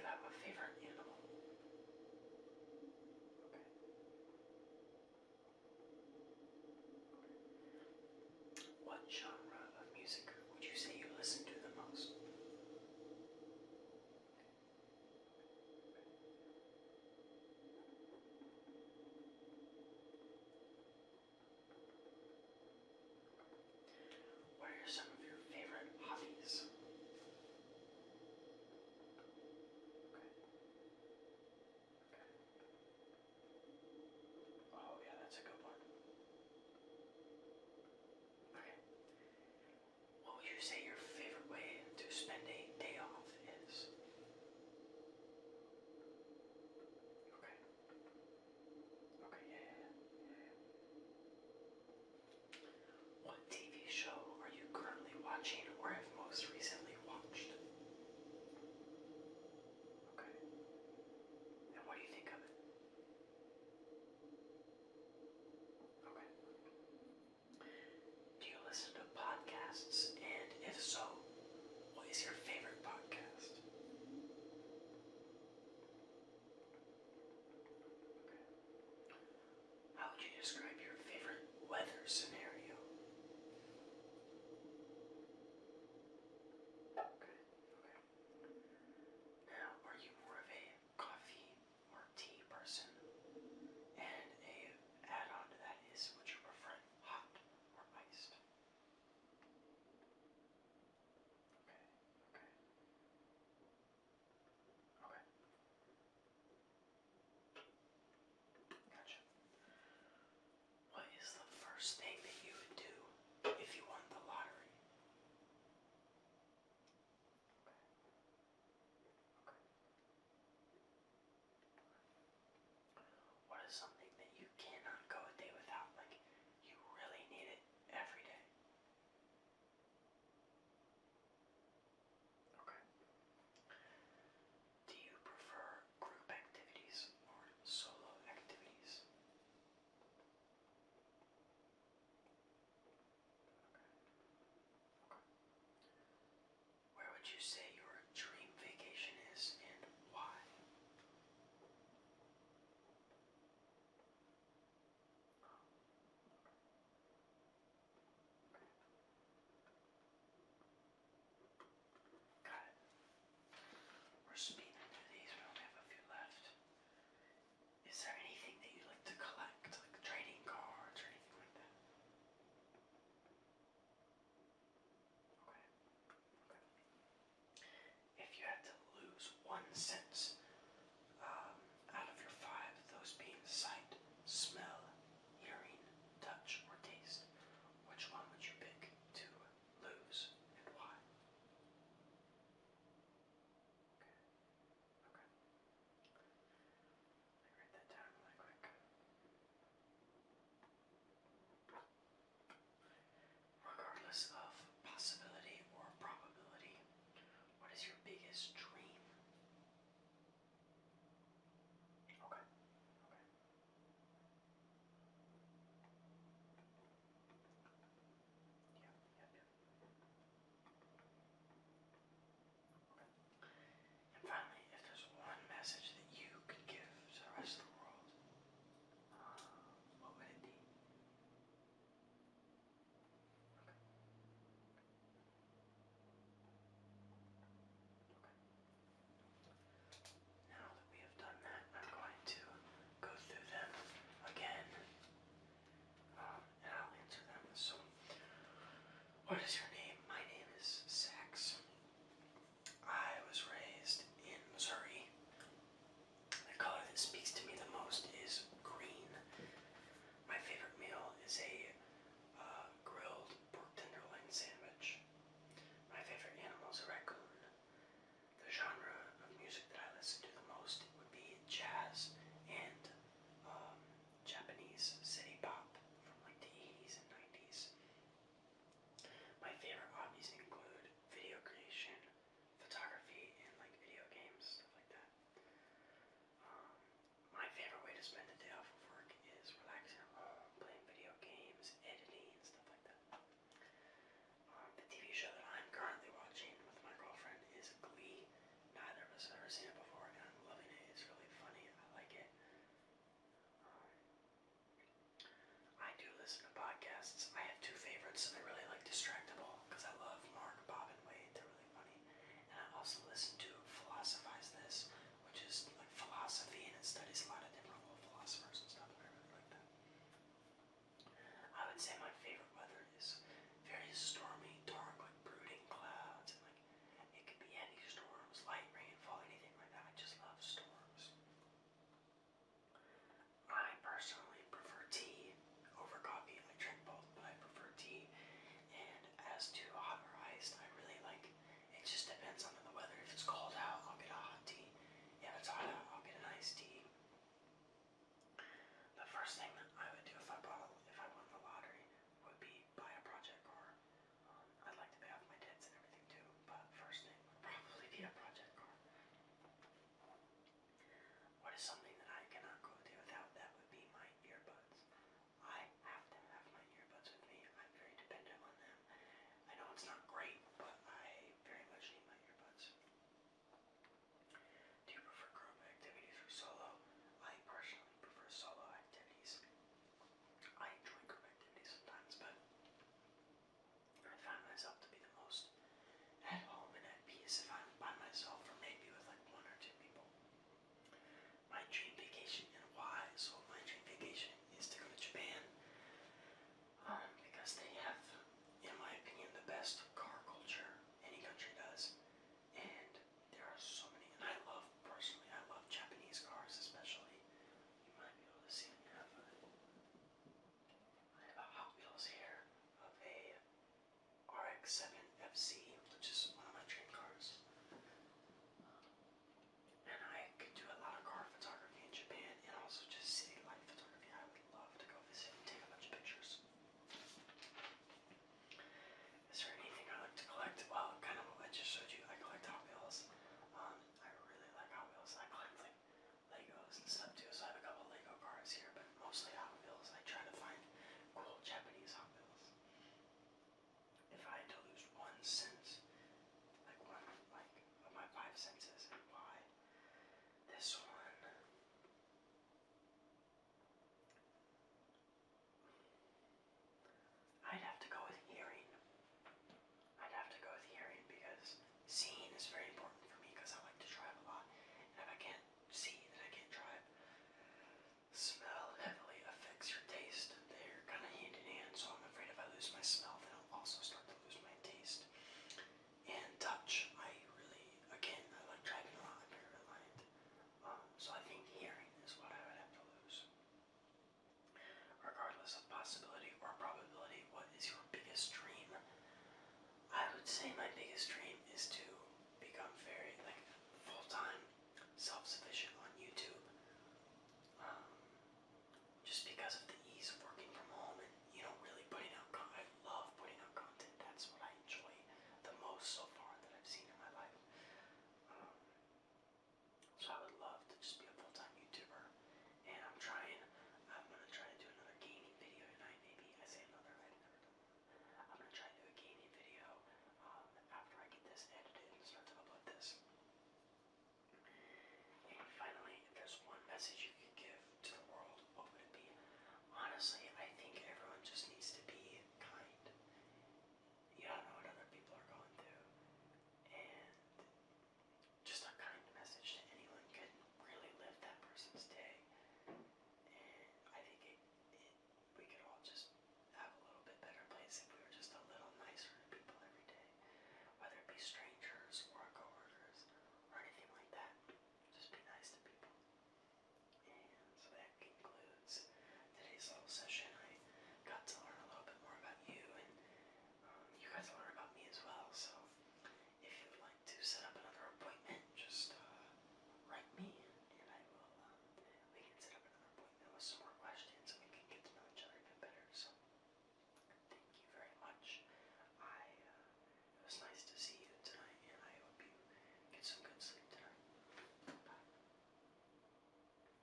have a favorite animal? Okay. What genre of music would you say you listen to the most? What are some of your favorite hobbies? Okay. Okay. Oh yeah, that's a good one. Okay. What would you say your favorite way to spend a day off is? Okay. Okay, yeah. What TV show are you currently watching or have most recently watched? Okay. And what do you think of it? Okay. Do you listen to podcasts? And if so, what is your favorite podcast? Okay. How would you describe your favorite weather scenario? Okay. Okay. Now, are you more of a coffee or tea person? And a add-on to that is, would you prefer it hot or iced? Okay. Okay. Okay. Gotcha. What is the first thing that you would do if you won the lottery? Okay. Okay. What is something that you cannot go a day without? Like, you really need it every day. Okay. Do you prefer group activities or solo activities? Okay. Okay. Where would you say your dream vacation is and why? Got it. We're speeding through these, we only have a few left. Is there anything that you like to collect, like trading cards or anything like that? Okay. Okay. If you had to lose one sense out of your five, those being sight, smell, hearing, touch, or taste, which one would you pick to lose and why? Okay. Okay. Let me write that down really quick. Regardless of possibility or probability, what is your biggest dream? Okay. Okay. Yep, yep, yep. Okay. And finally, if there's one message that you could give to the rest of the world, what would it be? Okay. Okay. Now that we have done that, I'm going to go through them again, and I'll answer them. So, what is your name? My name is Sax. I was raised in Missouri. The color that speaks to me the most is green. My favorite meal is a grilled pork tenderloin sandwich. My favorite animal is a raccoon. The genre of music that I listen to the most would be jazz and Japanese city pop from like the 80s and 90s. My favorite hobbies include video creation, photography, and like video games, stuff like that. My favorite way to spend a day off of work is relaxing at home, playing video games, editing, and stuff like that. The TV show that I'm currently watching with my girlfriend is Glee. Neither of us have ever seen it before. listen to podcasts. I have two favorites. I really like Distractable because I love Mark, Bob, and Wade. They're really funny. And I also listen